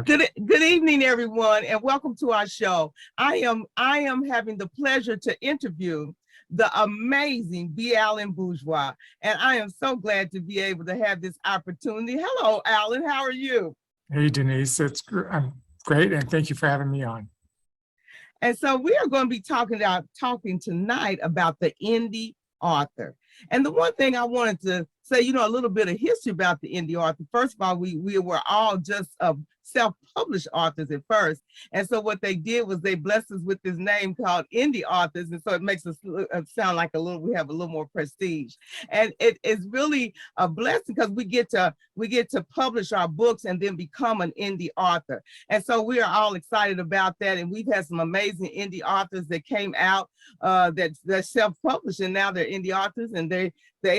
Good evening, everyone, and welcome to our show. I am having the pleasure to interview the amazing B Alan Bourgeois, and I am so glad to be able to have this opportunity. Hello, Alan. How are you? Hey, Denise. I'm great, and thank you for having me on. And so we are going to be talking tonight about the indie author. And the one thing I wanted to say, a little bit of history about the indie author. First of all, we were all just self-published authors at first. And so what they did was they blessed us with this name called indie authors. And so it makes us sound like we have a little more prestige. And it is really a blessing because we get to publish our books and then become an indie author. And so we are all excited about that. And we've had some amazing indie authors that came out that's self-published, and now they're indie authors, and they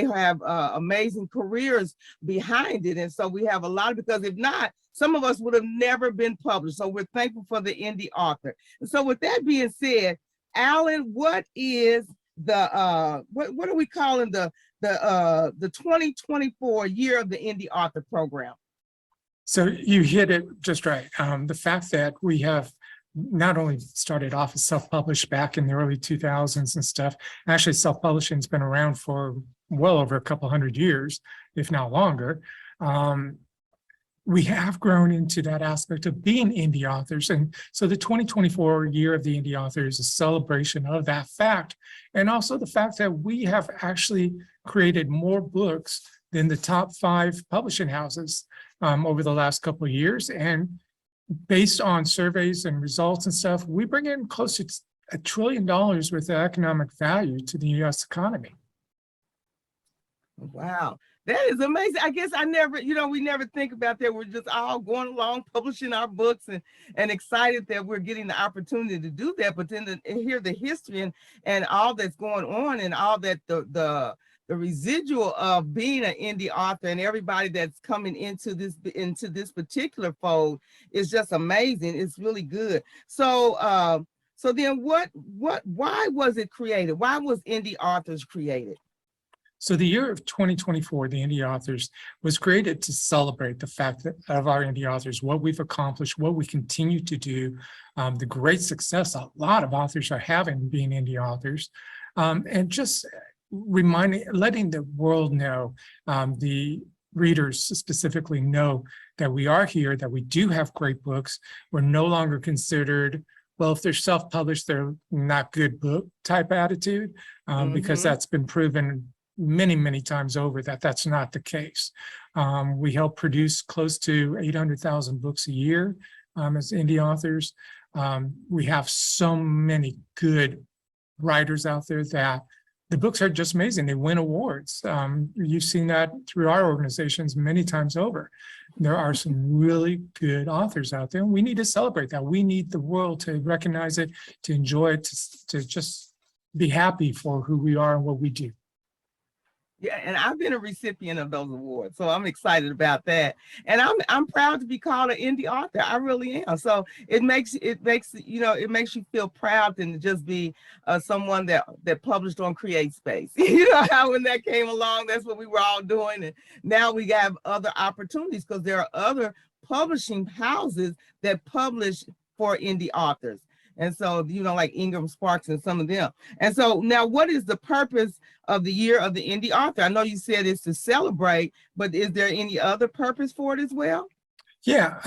have amazing careers behind it. And so we have a lot, because if not, some of us would have never been published. So we're thankful for the indie author. And so with that being said, Alan, what is the what are we calling the 2024 year of the indie author program? So you hit it just right. The fact that we have not only started off as self-published back in the early 2000s and stuff, actually self-publishing has been around for well over a couple hundred years, if not longer. We have grown into that aspect of being indie authors. And so the 2024 year of the indie author is a celebration of that fact. And also the fact that we have actually created more books than the top 5 publishing houses over the last couple of years. And based on surveys and results and stuff, we bring in close to $1 trillion worth of economic value to the US economy. Wow, that is amazing. I guess I never, we never think about that. We're just all going along, publishing our books and excited that we're getting the opportunity to do that. But then to hear the history and all that's going on, and all that the residual of being an indie author and everybody that's coming into this particular fold is just amazing. It's really good. So so then why was it created? Why was Indie Authors created? So the year of 2024, the Indie Authors was created to celebrate the fact that of our indie authors, what we've accomplished, what we continue to do, the great success a lot of authors are having being indie authors, and just letting the world know, the readers specifically know that we are here, that we do have great books. We're no longer considered, well, if they're self-published, they're not good book type attitude, because that's been proven many, many times over that that's not the case. We help produce close to 800,000 books a year as indie authors. We have so many good writers out there that the books are just amazing. They win awards. You've seen that through our organizations many times over. There are some really good authors out there, and we need to celebrate that. We need the world to recognize it, to enjoy it, to just be happy for who we are and what we do. Yeah, and I've been a recipient of those awards, so I'm excited about that. And I'm proud to be called an indie author. I really am. So it makes you feel proud than to just be someone that published on CreateSpace. You know how when that came along, that's what we were all doing, and now we have other opportunities because there are other publishing houses that publish for indie authors. And so, like Ingram Sparks and some of them. And so now, what is the purpose of the year of the indie author? I know you said it's to celebrate, but is there any other purpose for it as well? Yeah,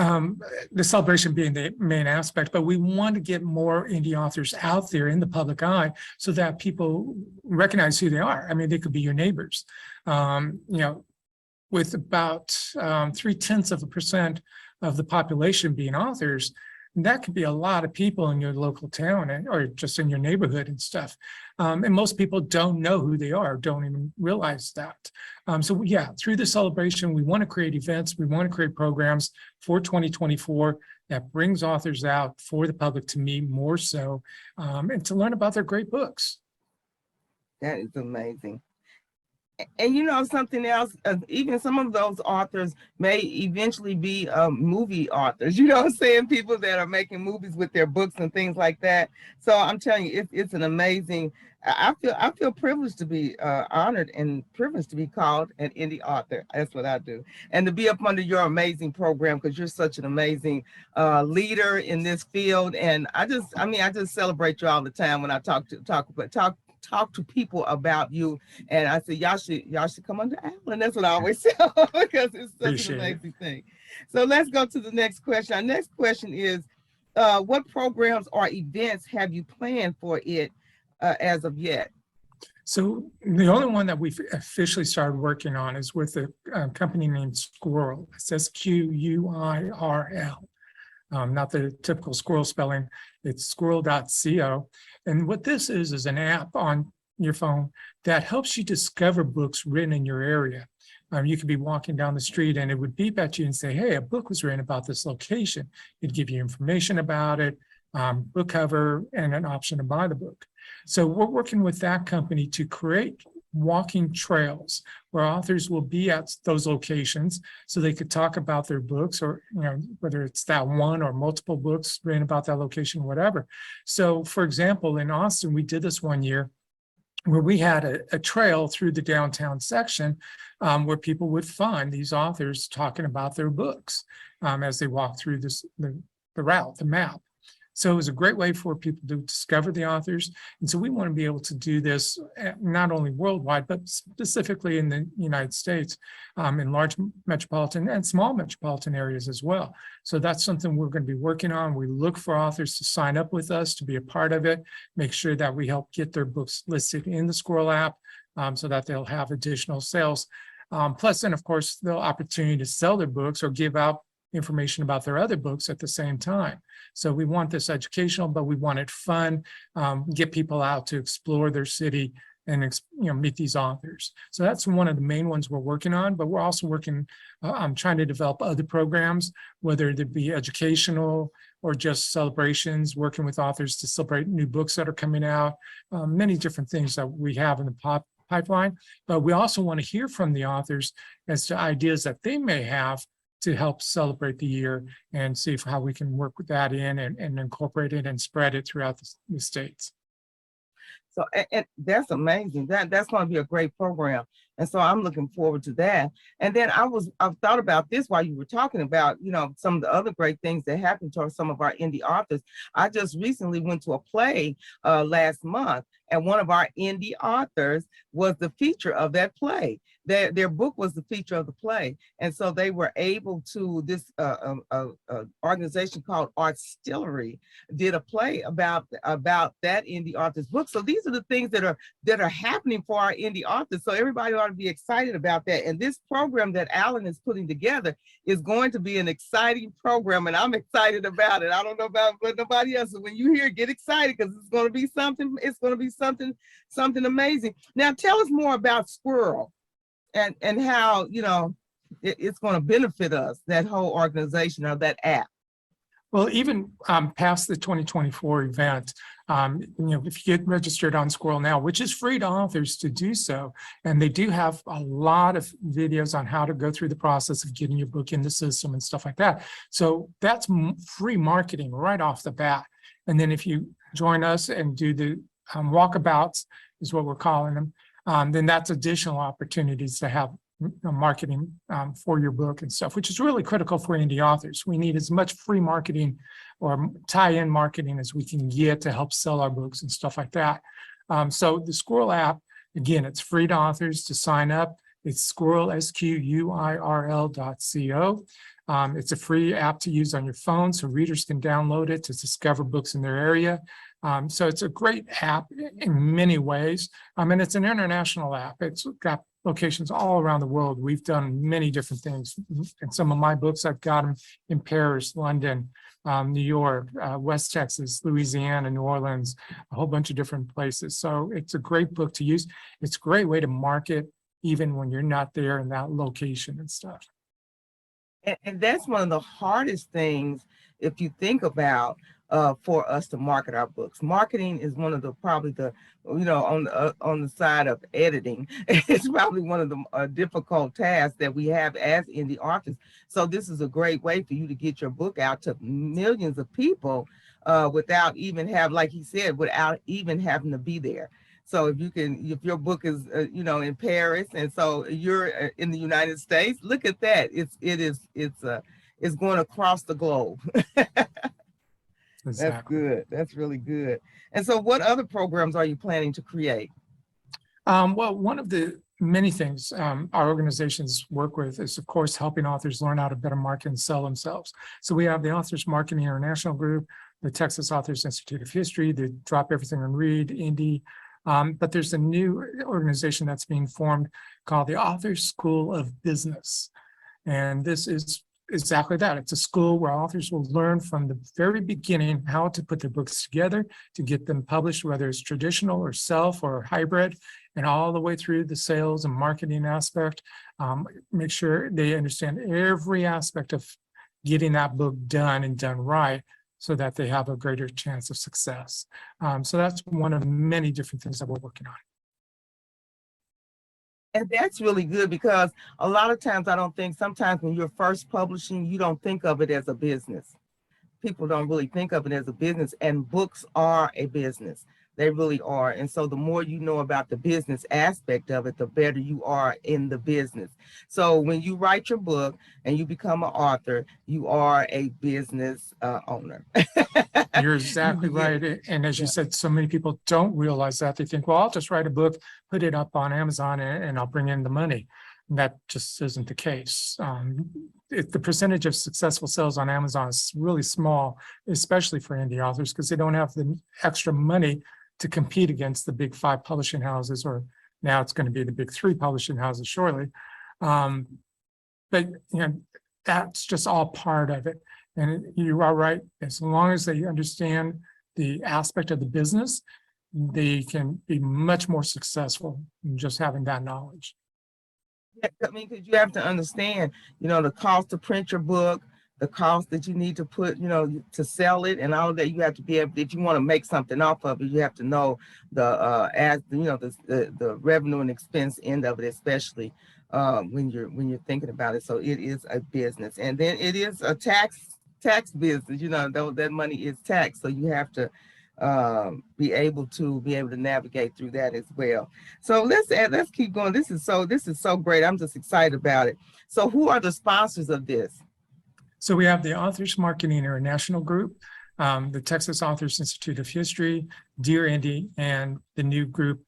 the celebration being the main aspect, but we want to get more indie authors out there in the public eye so that people recognize who they are. I mean, they could be your neighbors. With about 0.3% of the population being authors, that could be a lot of people in your local town or just in your neighborhood and stuff. And most people don't know who they are, don't even realize that. So yeah, through the celebration, we want to create events, we want to create programs for 2024 that brings authors out for the public to meet more so, and to learn about their great books. That is amazing. And you know something else, even some of those authors may eventually be movie authors. You know what I'm saying? People that are making movies with their books and things like that. So I'm telling you, it's an amazing. I feel privileged to be honored and privileged to be called an indie author. That's what I do, and to be up under your amazing program because you're such an amazing leader in this field. And I just celebrate you all the time when I talk to people about you. And I said, y'all should come under Alan. That's what I always say because it's such an Appreciate it. amazing thing. So let's go to the next question. Our next question is, what programs or events have you planned for it as of yet? So the only one that we've officially started working on is with a company named Squirrel. It says Quirl. Not the typical squirrel spelling. It's squirrel.co. And what this is an app on your phone that helps you discover books written in your area. You could be walking down the street and it would beep at you and say, hey, a book was written about this location. It'd give you information about it, book cover, and an option to buy the book. So we're working with that company to create walking trails where authors will be at those locations so they could talk about their books, or whether it's that one or multiple books written about that location, whatever. So for example, in Austin, we did this one year where we had a trail through the downtown section where people would find these authors talking about their books as they walk through the route, the map. So it was a great way for people to discover the authors. And so we want to be able to do this not only worldwide, but specifically in the United States, in large metropolitan and small metropolitan areas as well. So that's something we're going to be working on. We look for authors to sign up with us, to be a part of it, make sure that we help get their books listed in the Squirrel app so that they'll have additional sales. Plus, then, of course, the opportunity to sell their books or give out information about their other books at the same time. So we want this educational, but we want it fun, get people out to explore their city and meet these authors. So that's one of the main ones we're working on, but we're also working on trying to develop other programs, whether they be educational or just celebrations, working with authors to celebrate new books that are coming out, many different things that we have in the pipeline. But we also want to hear from the authors as to ideas that they may have to help celebrate the year and see how we can work with that in and incorporate it and spread it throughout the states. So and that's amazing. That's going to be a great program. And so I'm looking forward to that. And then I've thought about this while you were talking about, some of the other great things that happened to some of our indie authors. I just recently went to a play last month, and one of our indie authors was the feature of that play. Their book was the feature of the play. And so they were able to, this organization called Artstillery did a play about that indie author's book. So these are the things that are happening for our indie authors. So everybody ought to be excited about that. And this program that Alan is putting together is going to be an exciting program, and I'm excited about it. I don't know about nobody else. So when you hear it, get excited because it's going to be something. It's going to be something amazing. Now tell us more about Squirrel and how it's going to benefit us, that whole organization or that app. Well, even past the 2024 event, if you get registered on Squirrel now, which is free to authors to do so, and they do have a lot of videos on how to go through the process of getting your book in the system and stuff like that. So that's free marketing right off the bat. And then if you join us and do the walkabouts, is what we're calling them, then that's additional opportunities to have marketing for your book and stuff, which is really critical for indie authors. We need as much free marketing or tie-in marketing as we can get to help sell our books and stuff like that. So the Squirrel app, again, it's free to authors to sign up. It's Squirrel, SQUIRL.co. It's a free app to use on your phone, so readers can download it to discover books in their area. So it's a great app in many ways. And it's an international app. It's got locations all around the world. We've done many different things. In some of my books, I've got them in Paris, London, New York, West Texas, Louisiana, New Orleans, a whole bunch of different places. So it's a great book to use. It's a great way to market even when you're not there in that location and stuff. And that's one of the hardest things, if you think about for us to market our books. Marketing is one of the probably the on the side of editing, it's probably one of the difficult tasks that we have as indie authors. So this is a great way for you to get your book out to millions of people without even like he said, without even having to be there. So if your book is, in Paris, and so you're in the United States, look at that. It's going across the globe. That's Exactly. good. That's really good. And so what other programs are you planning to create? Well, one of the many things our organizations work with is, of course, helping authors learn how to better market and sell themselves. So we have the Authors Marketing International Group, the Texas Authors Institute of History, the Drop Everything and Read, Indie. But there's a new organization that's being formed called the Authors School of Business. And this is exactly that. It's a school where authors will learn from the very beginning how to put their books together to get them published, whether it's traditional or self or hybrid, and all the way through the sales and marketing aspect. Make sure they understand every aspect of getting that book done and done right, so that they have a greater chance of success. So that's one of many different things that we're working on. And that's really good, because a lot of times sometimes when you're first publishing, you don't think of it as a business. People don't really think of it as a business, and books are a business. They really are. And so the more you know about the business aspect of it, the better you are in the business. So when you write your book and you become an author, you are a business owner. You're exactly right. And as you said, so many people don't realize that. They think, well, I'll just write a book, put it up on Amazon, and I'll bring in the money. And that just isn't the case. The percentage of successful sales on Amazon is really small, especially for indie authors, because they don't have the extra money to compete against the big 5 publishing houses, or now it's going to be the big 3 publishing houses shortly. But that's just all part of it. And you are right. As long as they understand the aspect of the business, they can be much more successful in just having that knowledge. I mean, because you have to understand, the cost to print your book, the cost that you need to put, to sell it, and all of that. You have to be able, if you want to make something off of it, you have to know the revenue and expense end of it, especially when you're thinking about it. So it is a business, and then it is a tax business. That money is taxed, so you have to be able to navigate through that as well. So let's keep going. This is so great. I'm just excited about it. So who are the sponsors of this? So we have the Authors Marketing International Group, the Texas Authors Institute of History, Dear Indie, and the new group,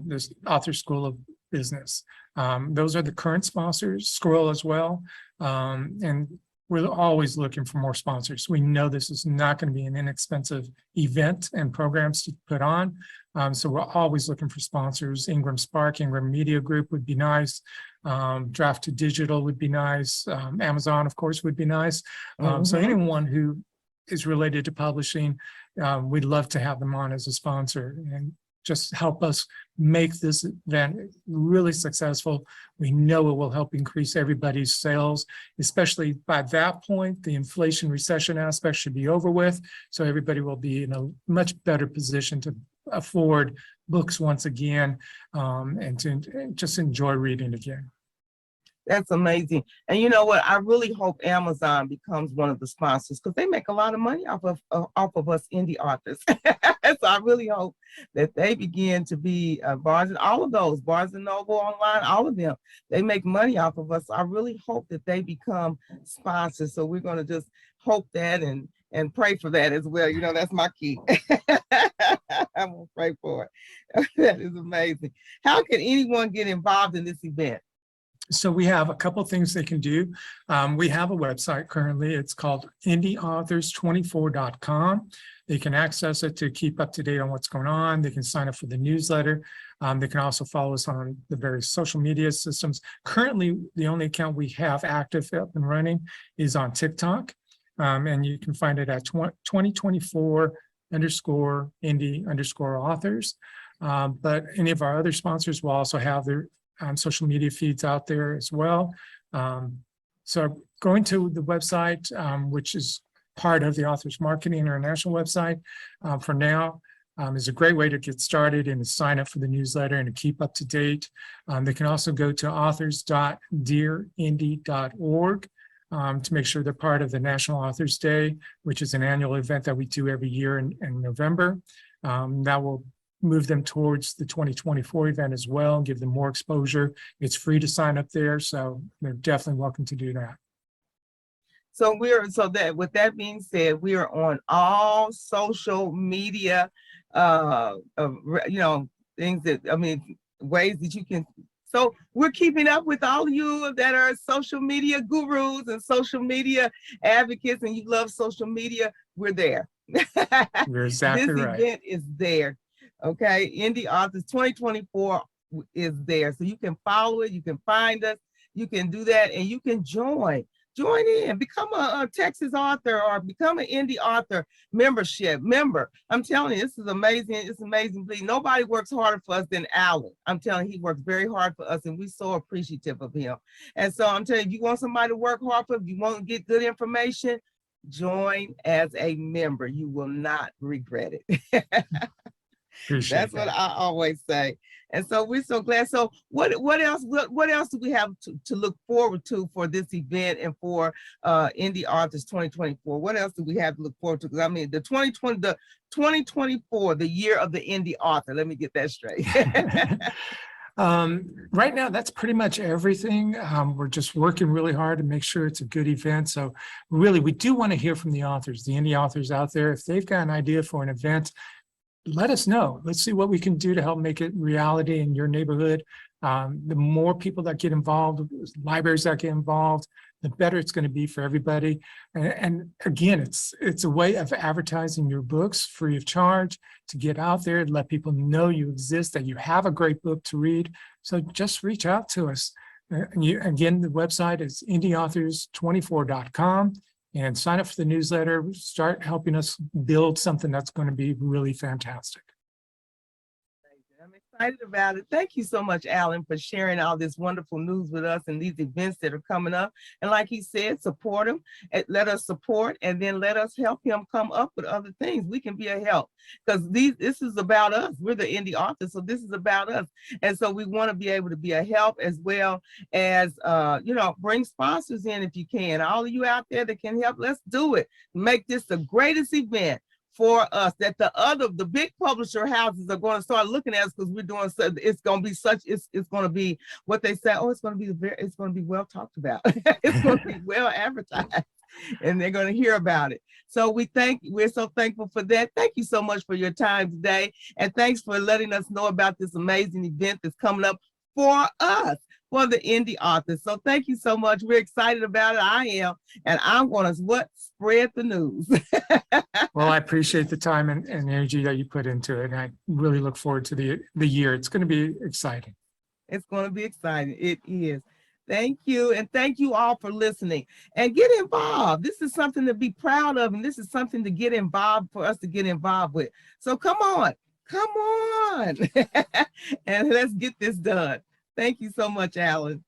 this Authors School of Business. Those are the current sponsors, Squirrel as well. And we're always looking for more sponsors. We know this is not going to be an inexpensive event and programs to put on. So we're always looking for sponsors. Ingram Spark, Ingram Media Group would be nice. Draft to Digital would be nice. Amazon, of course, would be nice. So anyone who is related to publishing, we'd love to have them on as a sponsor and just help us make this event really successful. We know it will help increase everybody's sales, especially by that point, the inflation recession aspect should be over with. So everybody will be in a much better position to afford books once again, and to just enjoy reading again. That's amazing. And you know what? I really hope Amazon becomes one of the sponsors, because they make a lot of money off of us indie authors. So I really hope that they begin to be Barnes and Noble online, all of them, they make money off of us. I really hope that they become sponsors. So we're going to just hope that and pray for that as well. That's my key. I'm going to pray for it. That is amazing. How can anyone get involved in this event? So we have a couple of things they can do. We have a website currently. It's called indieauthors24.com. They can access it to keep up to date on what's going on. They can sign up for the newsletter. They can also follow us on the various social media systems. Currently, the only account we have active up and running is on TikTok. And you can find it at 2024_indie_authors. But any of our other sponsors will also have their social media feeds out there as well. So going to the website, which is part of the Authors Marketing International website for now. Is a great way to get started and to sign up for the newsletter and to keep up to date. They can also go to authors.dearindy.org to make sure they're part of the National Authors Day, which is an annual event that we do every year in November. That will move them towards the 2024 event as well and give them more exposure. It's free to sign up there, so they're definitely welcome to do that. So with that being said, we are on all social media, things that, ways that you can. So we're keeping up with all of you that are social media gurus and social media advocates, and you love social media. We're there. You're exactly right. This event is there. Okay, Indie Authors 2024 is there, so you can follow it. You can find us. You can do that, and you can join in, become a Texas author or become an indie author member. I'm telling you, this is amazing. It's amazing. Nobody works harder for us than Alan. I'm telling you, he works very hard for us, and we're so appreciative of him. And so I'm telling you, if you want somebody to work hard for, if you want to get good information, join as a member. You will not regret it. That's what I always say. And so we're so glad. So what else do we have to look forward to for this event and for Indie Authors 2024? What else do we have to look forward to? Because I mean, the 2024, the year of the Indie Author. Let me get that straight. Right now, that's pretty much everything. We're just working really hard to make sure it's a good event. So really, we do want to hear from the authors, the indie authors out there. If they've got an idea for an event, let us know. Let's see what we can do to help make it reality in your neighborhood. The more people that get involved, libraries that get involved, the better it's going to be for everybody. And again, it's a way of advertising your books free of charge, to get out there and let people know you exist, that you have a great book to read. So just reach out to us. Again, the website is indieauthors24.com. and sign up for the newsletter. Start helping us build something that's going to be really fantastic. I'm excited about it. Thank you so much, Alan, for sharing all this wonderful news with us and these events that are coming up. And like he said, support him, and let us support, and then let us help him come up with other things. We can be a help, because this is about us. We're the indie authors, so this is about us. And so we want to be able to be a help, as well as, bring sponsors in if you can. All of you out there that can help, let's do it. Make this the greatest event for us, that the big publisher houses are going to start looking at us, because we're doing so. It's going to be it's going to be what they say. Oh, it's going to be well talked about. It's going to be well advertised, and they're going to hear about it. So we're so thankful for that. Thank you so much for your time today, and thanks for letting us know about this amazing event that's coming up for us, for the indie authors. So thank you so much. We're excited about it. I am, and I'm going to spread the news. Well, I appreciate the time and energy that you put into it, and I really look forward to the year. It's going to be exciting. It's going to be exciting. It is. Thank you. And thank you all for listening, and get involved. This is something to be proud of, and this is something to get involved, for us to get involved with. So come on, and let's get this done. Thank you so much, Alan.